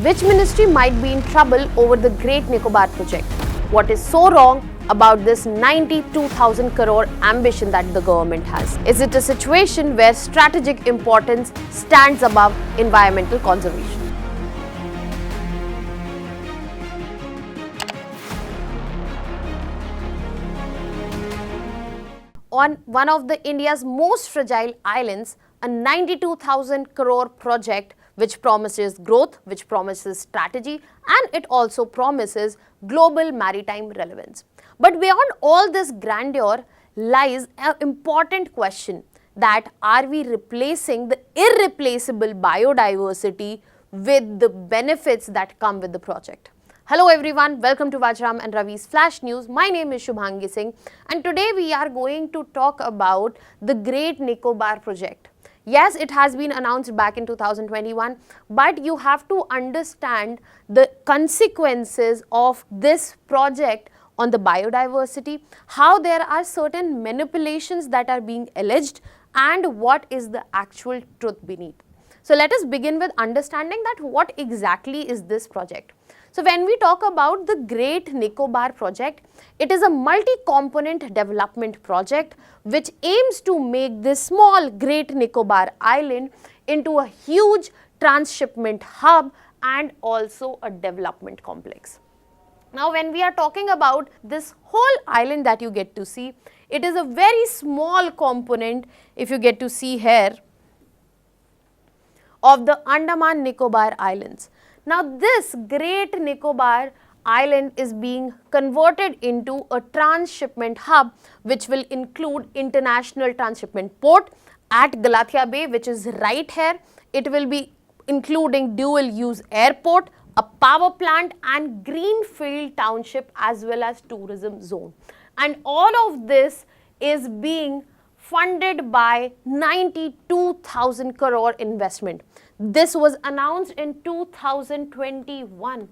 Which ministry might be in trouble over the Great Nicobar Project? What is so wrong about this 92,000 crore ambition that the government has? Is it a situation where strategic importance stands above environmental conservation? On one of India's most fragile islands, a 92,000 crore project which promises growth, which promises strategy, and it also promises global maritime relevance. But beyond all this grandeur lies an important question, that are we replacing the irreplaceable biodiversity with the benefits that come with the project? Hello everyone, welcome to Vajram and Ravi's Flash News. My name is Shubhangi Singh and today we are going to talk about the Great Nicobar Project. Yes, it has been announced back in 2021, but you have to understand the consequences of this project on the biodiversity, how there are certain manipulations that are being alleged, and what is the actual truth beneath. So let us begin with understanding that what exactly is this project. So when we talk about the Great Nicobar Project, it is a multi-component development project which aims to make this small Great Nicobar Island into a huge transshipment hub and also a development complex. Now when we are talking about this whole island that you get to see, it is a very small component, if you get to see here, of the Andaman Nicobar Islands. Now this Great Nicobar Island is being converted into a transshipment hub which will include international transshipment port at Galathea Bay, which is right here. It will be including dual use airport, a power plant and greenfield township as well as tourism zone. And all of this is being funded by 92,000 crore investment. This was announced in 2021.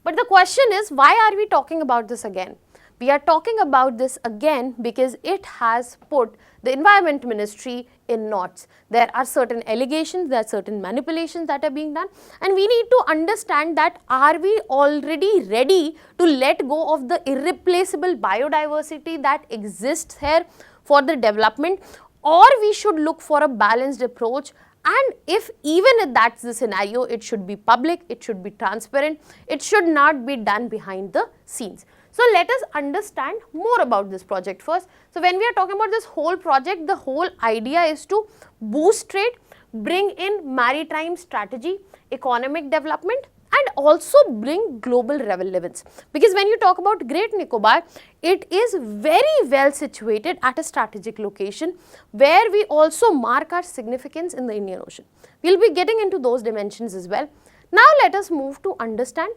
But the question is, why are we talking about this again? We are talking about this again because it has put the Environment Ministry in knots. There are certain allegations, there are certain manipulations that are being done, and we need to understand that are we already ready to let go of the irreplaceable biodiversity that exists here for the development, or we should look for a balanced approach. And if even if that's the scenario, it should be public, it should be transparent, it should not be done behind the scenes. So let us understand more about this project first. So when we are talking about this whole project, the whole idea is to boost trade, bring in maritime strategy, economic development, and also bring global relevance. Because when you talk about Great Nicobar, it is very well situated at a strategic location where we also mark our significance in the Indian Ocean. We will be getting into those dimensions as well. Now let us move to understand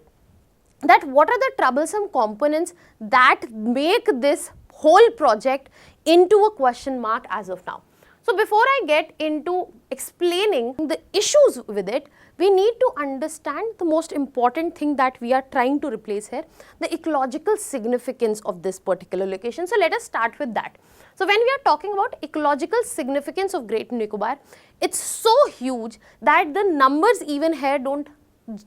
that what are the troublesome components that make this whole project into a question mark as of now. So before I get into explaining the issues with it, we need to understand the most important thing that we are trying to replace here, the ecological significance of this particular location. So let us start with that. So when we are talking about ecological significance of Great Nicobar, it's so huge that the numbers even here don't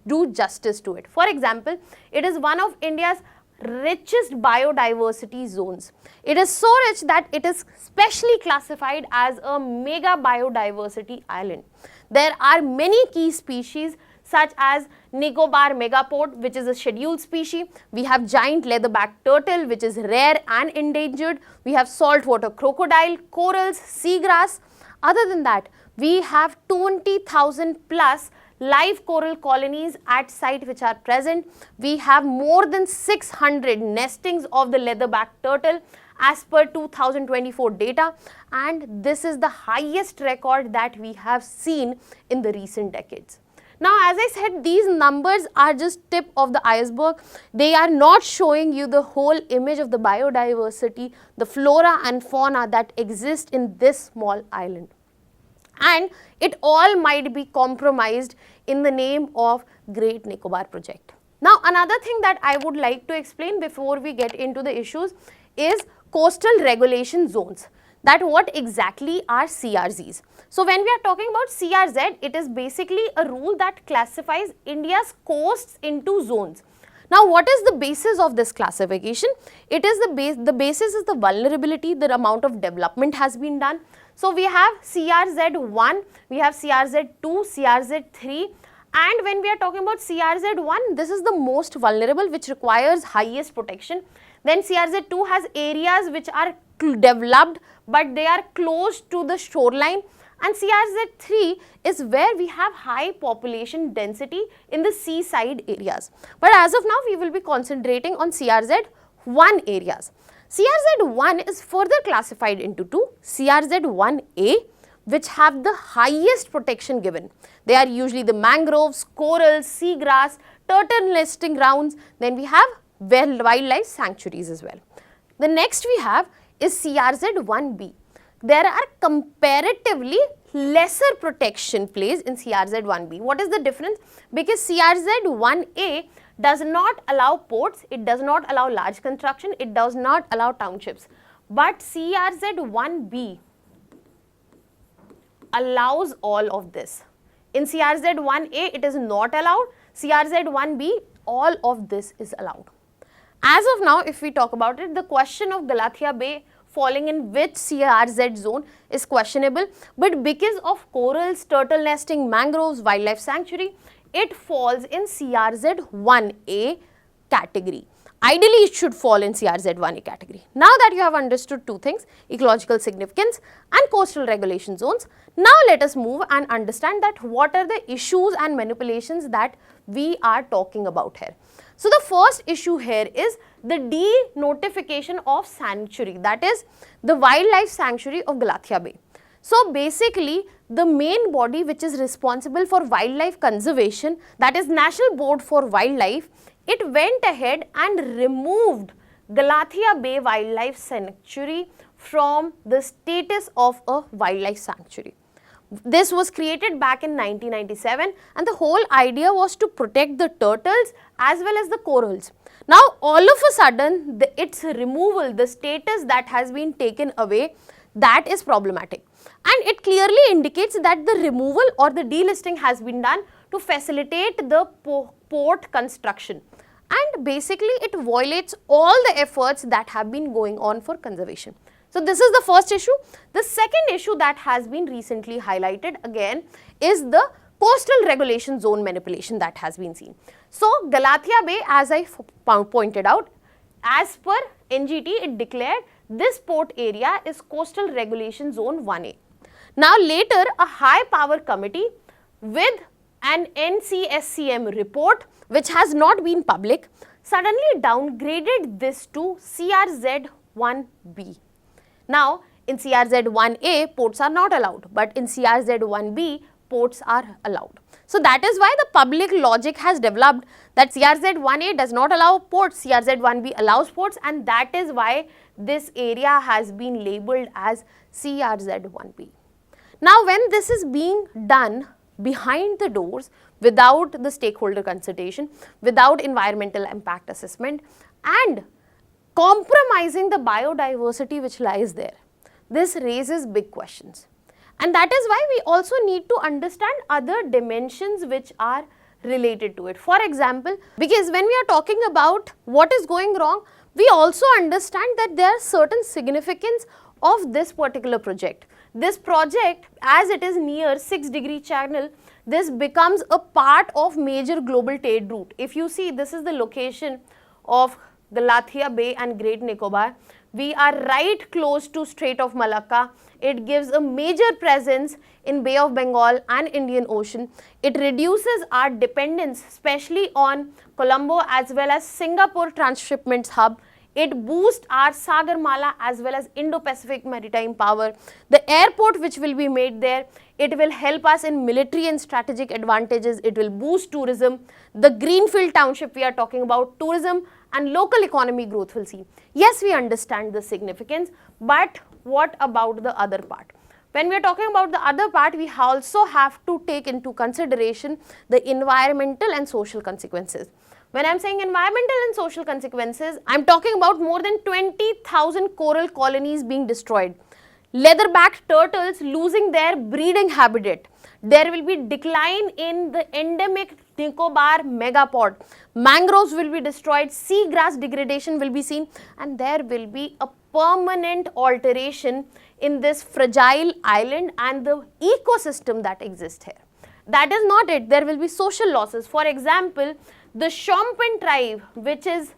do justice to it. For example, it is one of India's richest biodiversity zones. It is so rich that it is specially classified as a mega biodiversity island. There are many key species such as Nicobar Megapode, which is a scheduled species. We have giant leatherback turtle, which is rare and endangered. We have saltwater crocodile, corals, seagrass. Other than that, we have 20,000 plus live coral colonies at site which are present. We have more than 600 nestings of the leatherback turtle as per 2024 data, and this is the highest record that we have seen in the recent decades. Now, as I said, these numbers are just tip of the iceberg. They are not showing you the whole image of the biodiversity, the flora and fauna that exist in this small island. And it all might be compromised in the name of Great Nicobar Project. Now, another thing that I would like to explain before we get into the issues is coastal regulation zones. that what exactly are CRZs. So when we are talking about CRZ, it is basically a rule that classifies India's coasts into zones. Now what is the basis of this classification? It is the basis is the vulnerability, the amount of development has been done. So we have CRZ1, we have CRZ2, CRZ3, and when we are talking about CRZ1, this is the most vulnerable, which requires highest protection. Then CRZ2 has areas which are developed but they are close to the shoreline, and CRZ3 is where we have high population density in the seaside areas. But as of now, we will be concentrating on CRZ1 areas. CRZ1 is further classified into two, CRZ1A, which have the highest protection given. They are usually the mangroves, corals, seagrass, turtle nesting grounds. Then we have wildlife sanctuaries as well. The next we have is CRZ1B. There are comparatively lesser protection placed in CRZ1B. What is the difference? Because CRZ1A does not allow ports, it does not allow large construction, it does not allow townships. But CRZ1B allows all of this. In CRZ1A, it is not allowed. CRZ1B, all of this is allowed. As of now, if we talk about it, the question of Galathea Bay falling in which CRZ zone is questionable, but because of corals, turtle nesting, mangroves, wildlife sanctuary, it falls in CRZ1A category. Ideally, it should fall in CRZ1A category. Now that you have understood two things, ecological significance and coastal regulation zones, now let us move and understand that what are the issues and manipulations that we are talking about here. So the first issue here is the denotification of sanctuary, that is the wildlife sanctuary of Galathea Bay. So basically, the main body which is responsible for wildlife conservation, that is National Board for Wildlife, it went ahead and removed Galathea Bay Wildlife Sanctuary from the status of a wildlife sanctuary. This was created back in 1997, and the whole idea was to protect the turtles as well as the corals. Now all of a sudden, its removal, the status that has been taken away, that is problematic. And it clearly indicates that the removal or the delisting has been done to facilitate the port construction. And basically it violates all the efforts that have been going on for conservation. So this is the first issue. The second issue that has been recently highlighted again is the coastal regulation zone manipulation that has been seen. So Galathea Bay, as I pointed out, as per NGT, it declared this port area is coastal regulation zone 1A. Now later, a high power committee with an NCSCM report which has not been public suddenly downgraded this to CRZ1B. Now in CRZ1A, ports are not allowed, but in CRZ1B, ports are allowed. So that is why the public logic has developed that CRZ1A does not allow ports, CRZ1B allows ports, and that is why this area has been labelled as CRZ1B. Now when this is being done behind the doors, without the stakeholder consultation, without environmental impact assessment, and compromising the biodiversity which lies there, this raises big questions. And that is why we also need to understand other dimensions which are related to it. For example, because when we are talking about what is going wrong, we also understand that there are certain significance of this particular project. This project, as it is near 6-degree channel, this becomes a part of major global trade route. If you see, this is the location of Galathea Bay and Great Nicobar. We are right close to Strait of Malacca. It gives a major presence in Bay of Bengal and Indian Ocean. It reduces our dependence, especially on Colombo as well as Singapore transshipment hub. It boosts our Sagarmala as well as Indo-Pacific maritime power. The airport which will be made there, it will help us in military and strategic advantages. It will boost tourism. The Greenfield Township, we are talking about tourism and local economy growth will see. Yes, we understand the significance, but what about the other part? When we are talking about the other part, we also have to take into consideration the environmental and social consequences. When I am saying environmental and social consequences, I am talking about more than 20,000 coral colonies being destroyed. Leatherback turtles losing their breeding habitat. There will be decline in the endemic Nicobar Megapode. Mangroves will be destroyed, seagrass degradation will be seen, and there will be a permanent alteration in this fragile island and the ecosystem that exists here. That is not it. There will be social losses. For example, the Shompen tribe, which is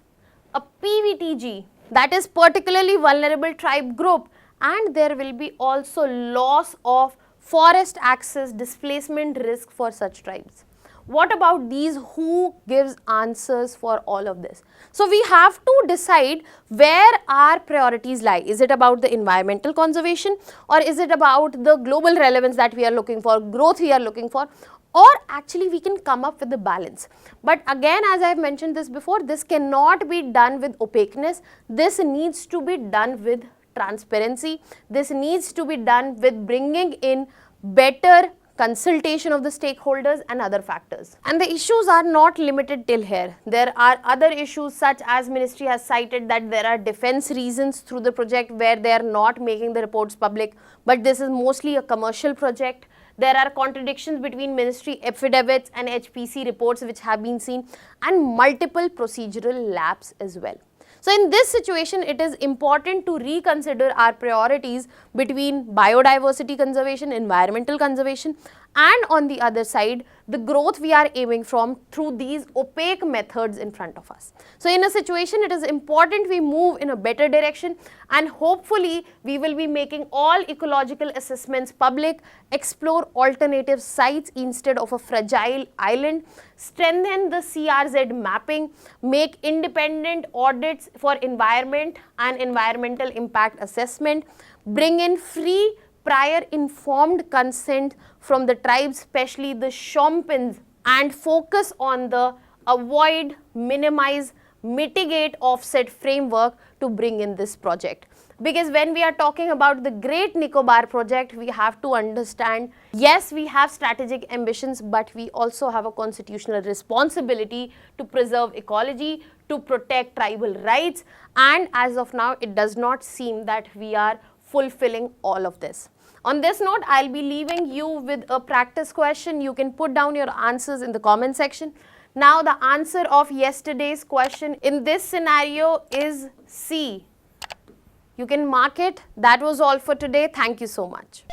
a PVTG, that is particularly vulnerable tribe group, and there will be also loss of forest access, displacement risk for such tribes. What about these? Who gives answers for all of this? So we have to decide where our priorities lie. Is it about the environmental conservation, or is it about the global relevance that we are looking for, growth we are looking for, or actually we can come up with a balance. But again, as I have mentioned this before, this cannot be done with opaqueness. This needs to be done with transparency. This needs to be done with bringing in better consultation of the stakeholders and other factors. And the issues are not limited till here. There are other issues, such as ministry has cited that there are defense reasons through the project where they are not making the reports public, but this is mostly a commercial project. There are contradictions between ministry affidavits and HPC reports which have been seen, and multiple procedural lapses as well. So in this situation, it is important to reconsider our priorities between biodiversity conservation, environmental conservation, and on the other side, the growth we are aiming from through these opaque methods in front of us. So in a situation, it is important we move in a better direction, and hopefully we will be making all ecological assessments public, explore alternative sites instead of a fragile island, strengthen the CRZ mapping, make independent audits for environment and environmental impact assessment, bring in free prior informed consent from the tribes, especially the Shompens, and focus on the avoid, minimize, mitigate, offset framework to bring in this project. Because when we are talking about the Great Nicobar Project, we have to understand, yes, we have strategic ambitions, but we also have a constitutional responsibility to preserve ecology, to protect tribal rights, and as of now, it does not seem that we are fulfilling all of this. On this note, I'll be leaving you with a practice question. You can put down your answers in the comment section. Now, the answer of yesterday's question in this scenario is C. You can mark it. That was all for today. Thank you so much.